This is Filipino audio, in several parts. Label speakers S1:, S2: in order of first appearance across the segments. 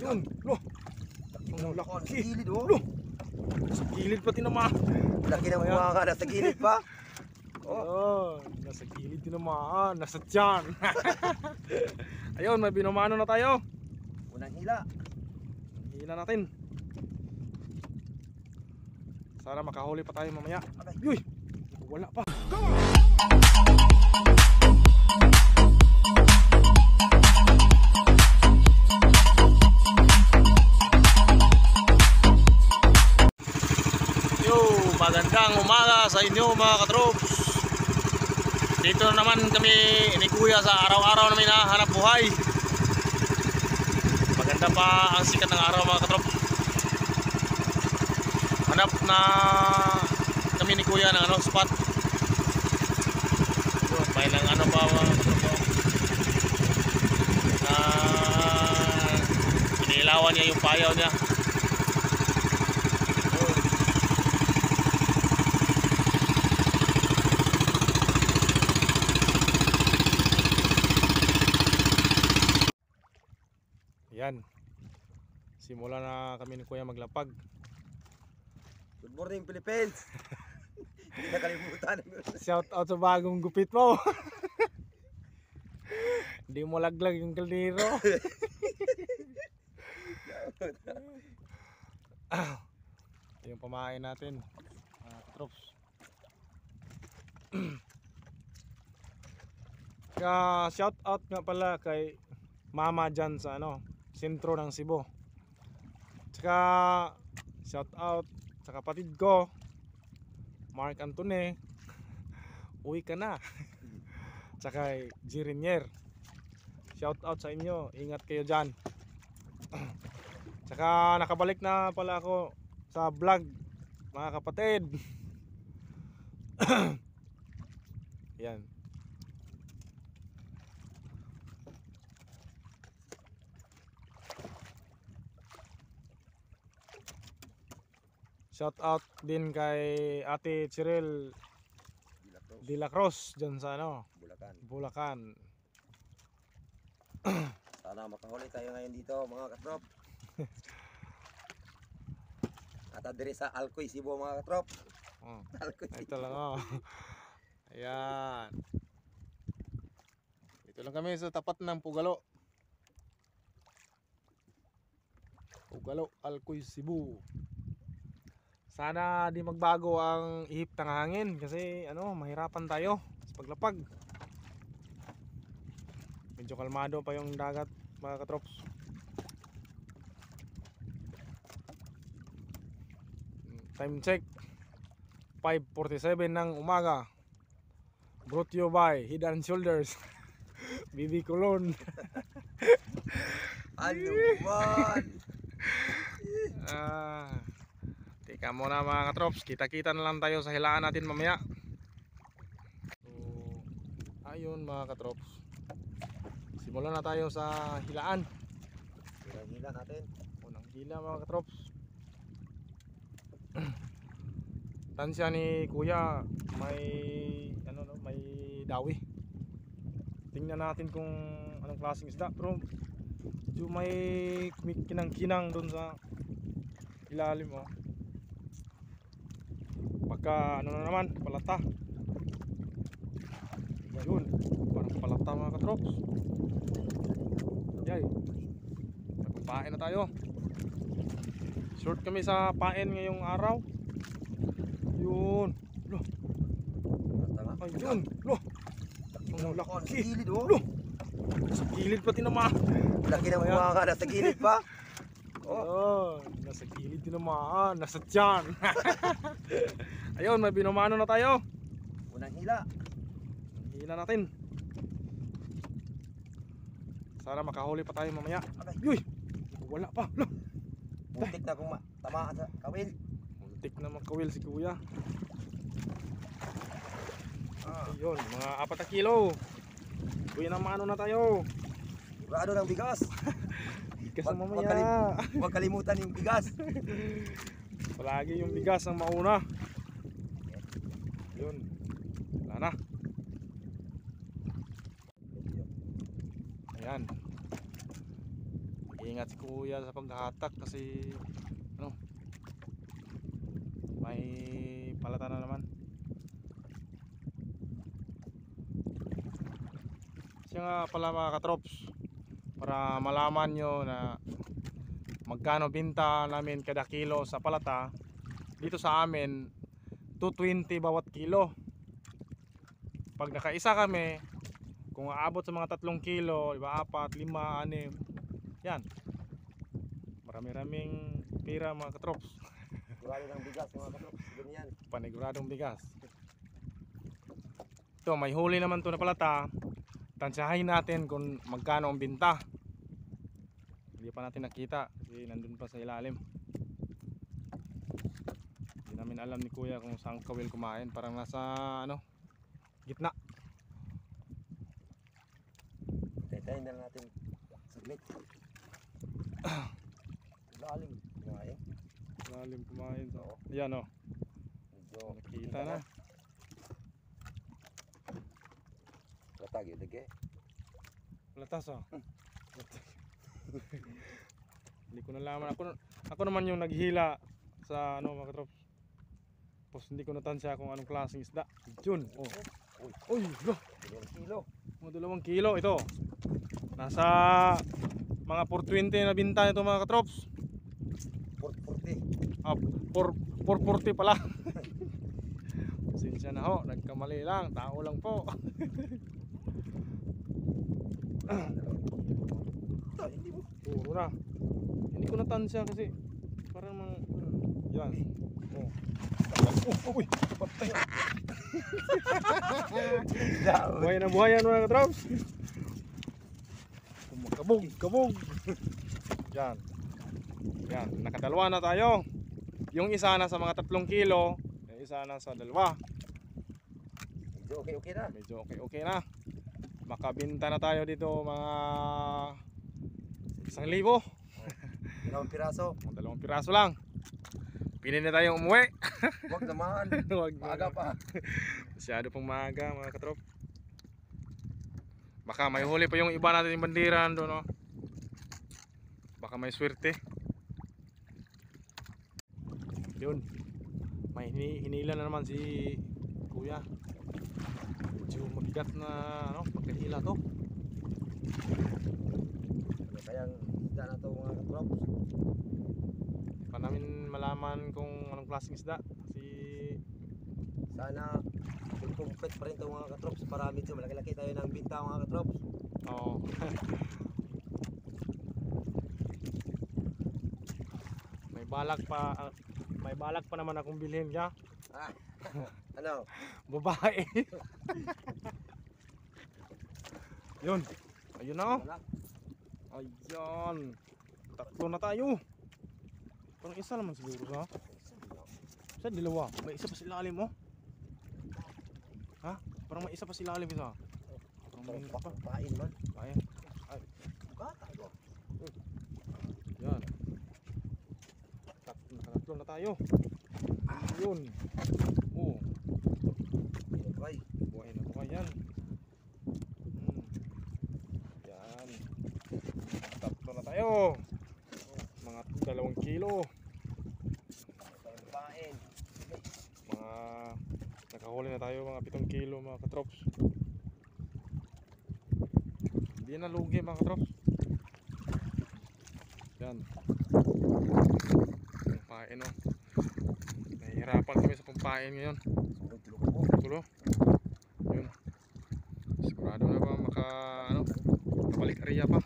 S1: Ayun, loh.
S2: Ang
S1: laki.
S2: gilid oh.
S1: Loh. Sa gilid pati naman.
S2: Laki ng mga ka, nasa gilid pa.
S1: Oh, nasa gilid tinamaan, nasa tiyan. Ayun, may binumano na tayo.
S2: Unang hila.
S1: Hila natin. Sana makahuli pa tayo mamaya.
S2: Agay.
S1: Uy, wala pa. Yo, magandang umaga sa inyo mga katrops. Dito na naman kami ni Kuya sa araw-araw namin na hanap buhay. Maganda pa ang sikat ng araw mga katrops. Hanap na kami ni Kuya ng spot. May lang pa mga katrops. Na inilawan niya yung payaw niya. Yan. Simula na kami ni Kuya maglapag.
S2: Good morning Philippines. Hindi nakalimutan.
S1: Shout out sa bagong gupit mo. Hindi mo laglag yung kaldero. Yung pamain natin, katrops. Kaya shout out nga pala kay Mama dyan sa sentro ng Cebu. Tsaka shout out sa kapatid ko Mark Antone. Uwi ka na. Tsaka Jirinier. Shout out sa inyo. Ingat kayo dyan. Tsaka nakabalik na pala ako sa vlog mga kapatid. Yan. Shout out din kay Ate Cheryl De La Cruz dyan sa Bulacan.
S2: Sana makahuli tayo ngayon dito mga katrop. At adire sa Alcoy, Cebu mga katrop. Alcoy,
S1: ito lang Ayan. Dito lang kami sa tapat ng Pugalo. Pugalo, Alcoy, Cebu. Sana di magbago ang ihip ng hangin kasi mahirapan tayo sa paglapag. Medyo kalmado pa yung dagat mga katrops. Time check 5:47 ng umaga. Brought to you by Head and Shoulders. BB Colon.
S2: Ano man?
S1: Tika muna mga katrops, kita-kita na lang tayo sa hilaan natin mamaya. So, ayun mga katrops, simulan na tayo sa hilaan.
S2: Unang hila natin.
S1: Unang hila mga katrops. Tansya ni Kuya may may dawi. Tingnan natin kung anong klaseng isda, pero may kinang-kinang doon sa ilalim Pagka na naman, palata. Ayun, parang palata mga katrops. Yay. Nagpapain na tayo. Short kami sa pain ngayong araw. Yun. Loh. Ayun. Loh. Ang laki.
S2: Gilid oh.
S1: Loh. Sa gilid pati naman.
S2: Laki ng mga ka, nasa gilid pa.
S1: Oh, nasa gilid tinamaan, nasa tiyan. Ayun, may binumano na tayo.
S2: Unang hila.
S1: Hila natin. Sana makahuli pa tayo mamaya.
S2: Agay.
S1: Uy, wala pa. Loh.
S2: Muntik na kung tamaan sa kawil.
S1: Muntik na magkawil si Kuya. Ayun, mga 4 na kilo. Uy, na mano na tayo.
S2: Sigurado ng bigas.
S1: Bigas na mamaya.
S2: Huwag kalimutan yung bigas.
S1: Palagi yung bigas ang mauna. Yun. Wala na. Ayan. Ingat si kuya sa paghahatak kasi ano, may palata na naman. Siya nga pala mga katrops, para malaman nyo na magkano binta namin kada kilo sa palata. Dito sa amin 220 bawat kilo. Pag nakaisa kami, kung aabot sa mga 3 kilo, iba 4, 5, 6, yan, marami-raming pira mga katrops.
S2: Sigurado ng bigas mga katrops. Ganyan.
S1: Paniguradong bigas. Ito, may huli naman to na palata. Tansyahin natin kung magkano ang binta. Hindi pa natin nakita kasi nandun pa sa ilalim. Hindi namin alam ni kuya kung saan kawil kumain. Parang nasa ano, gitna.
S2: Tayo na natin saglit. Lalim. Kumain.
S1: Ilalim kumain. So, ayan o.
S2: Medyo
S1: Nakita na.
S2: latag yun. Lagi.
S1: Latas o. Hindi ko nalaman. Ako naman yung naghila sa ano mga katrops. Tapos hindi ko natansya kung anong klaseng isda. Yun. Oh. Uy, lo.
S2: 2 kilo.
S1: Mga 2 kilo ito. Nasa mga 420 na binta nito mga katrops.
S2: 440.
S1: 440 pala. Pasensya na ho, nagkamali lang. Tao lang po.
S2: Hindi mo.
S1: Puro na. Hindi ko natansya kasi parang mga yan. Oh. Uy, patay. Buhay na buhay yan mga katrops. Kabog. Yan. Yan, nakadalawa na tayo. Yung isa na sa mga 3 kilo, yung isa na sa 2.
S2: Medyo okay na.
S1: Medyo okay na. Makabinta na tayo dito mga 1,000.
S2: 2 piraso.
S1: 2 piraso lang. Pili na tayong umuwi.
S2: Wag naman.
S1: Wag na.
S2: Maaga pa.
S1: Masyado pang maaga mga katrop. Baka may huli pa yung iba natin yung bandiran doon, no? Baka may swerte. Yun. May hinila na naman si kuya. Medyo mabigat na ano, pagkahila to.
S2: Kayang isda na to mga katrops.
S1: Hindi pa namin malaman kung anong klaseng isda. Kasi
S2: Sana complete pa rin to mga katrops para medyo malaki-laki tayo ng binta mga katrops.
S1: oo. May balak pa naman akong bilhin ka.
S2: Ah, ano?
S1: Babae. Yun. Ayun na oh.
S2: Wala.
S1: Ayan. 3 na tayo. Parang isa naman siguro sa. Sa 2. May isa pa sa ilalim mo. Ha? Parang may isa pa sa ilalim isa. Parang may isa pa.
S2: Pain man.
S1: Ayan. Ay.
S2: Bata ko.
S1: Yan. 3 na tayo. Ayun. Oh.
S2: Okay.
S1: Buhay na buhay yan. Yan. 3 na tayo. Mga 2 kilo.
S2: Pain.
S1: Mga nakahuli na tayo mga 7 kilo mga katrops. Hindi na lugi mga katrops. Yan. Pampain oh. Nahihirapan kami sa pampain ngayon. Tulo. Yun. Sigurado na ba makabalik area pa.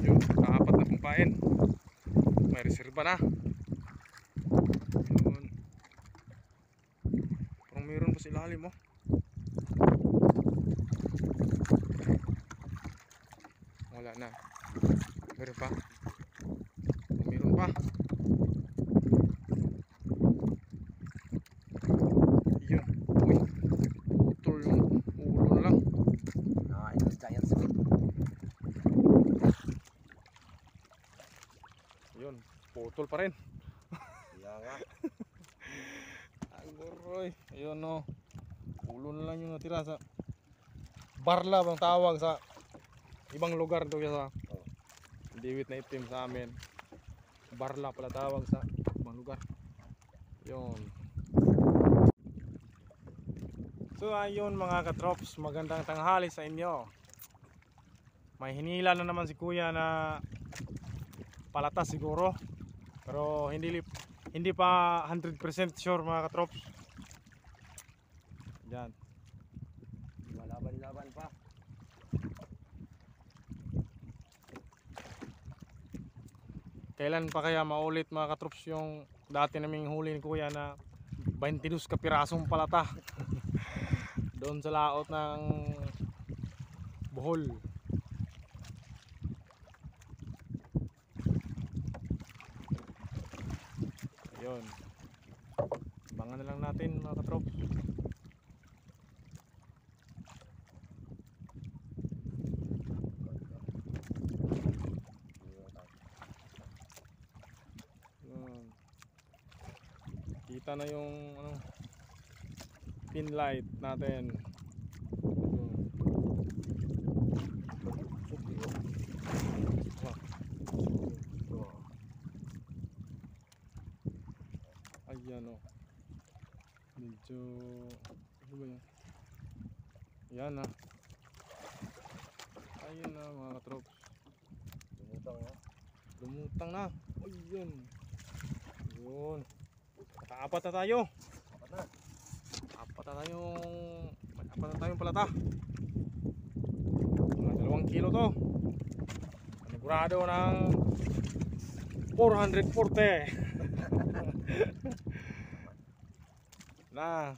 S1: Yun, 4 na pampain. May reserba na. Yun. Parang mayroon pa sa ilalim oh. Wala na. Meron pa. Meron pa. Yun. Uy. Putol yung ulo na lang.
S2: Ah, it was giant squid.
S1: Yun. Putol pa rin.
S2: Kaya nga.
S1: Ay, goroy. Ayun no. Ulo na lang yung natira sa Barla bang tawag sa ibang lugar to sa
S2: Oh.
S1: Diwit na itim sa amin. Barla pala tawag sa ibang lugar. Yun. So ayun mga katrops, magandang tanghali sa inyo. May hinila na naman si kuya na palata siguro. Pero hindi pa 100% sure mga katrops. Yan.
S2: Malaban-laban pa.
S1: Kailan pa kaya maulit mga katrops yung dati naming huli ni kuya na 22 ka pirasong palata doon sa laot ng Bohol. Yun. Abangan na lang natin mga katrops. Yun. Kita na yung ano, pin light natin. Yun. Ayan o. Medyo ano ba yan? Ayan na. Ayun na mga katrops.
S2: Lumutang na.
S1: Lumutang na. Ayun. Yun. Nakaapat na tayo.
S2: Apat na.
S1: Apat na tayong palata. Mga 2 kilo to. Panigurado ng 440. Na.